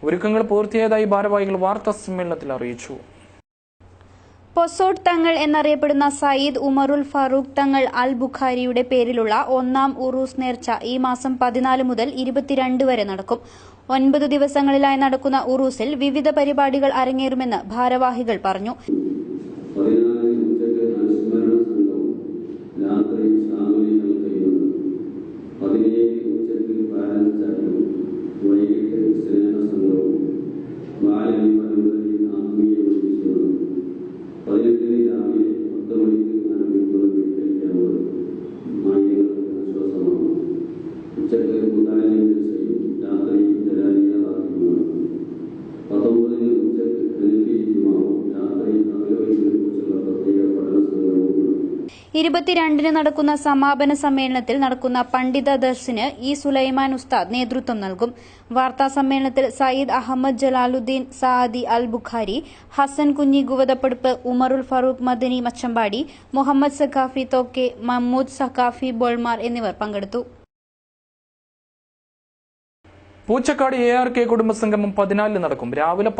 ഒരുക്കങ്ങൾ പൂർത്തിയായതായി ഭാരവാഹികൾ വാർത്താ സമ്മേളനത്തിൽ അറിയിച്ചു. പൊസോട്ട് തങ്ങൾ എന്നറിയപ്പെടുന്ന സയ്യിദ് ഉമറുൽ ഫാറൂഖ് തങ്ങൾ അൽ ബുഖാരിയുടെ പേരിലുള്ള ഒന്നാം ഉറൂസ് നേർച്ച ഈ മാസം 14 മുതൽ 22 വരെ നടക്കും. 9 ദിവസങ്ങളിലായി നടക്കുന്ന ഉറൂസിൽ വിവിധ പരിപാടികൾ അരങ്ങേറുമെന്ന് ഭാരവാഹികൾ പറഞ്ഞു. ഇരുപത്തിരണ്ടിന് നടക്കുന്ന സമാപന സമ്മേളനത്തിൽ നടക്കുന്ന പണ്ഡിത ദർസിന് ഇ സുലൈമാൻ ഉസ്താദ് നേതൃത്വം നൽകും. വാർത്താ സമ്മേളനത്തിൽ സയ്യിദ് അഹമ്മദ് ജലാലുദ്ദീൻ സാദി അൽ ബുഖാരി, ഹസൻ കുഞ്ഞി ഗുവതപ്പടുപ്പ്, ഉമറുൽ ഫാറൂഖ് മദനി മച്ചമ്പാടി, മുഹമ്മദ് സഖാഫി തോക്കെ, മഹ്മൂദ് സഖാഫി ബോൾമാർ എന്നിവർ പങ്കെടുത്തു. പൂച്ചക്കാട് ARK കുടുംബസംഗമം 14 നടക്കും. രാവിലെ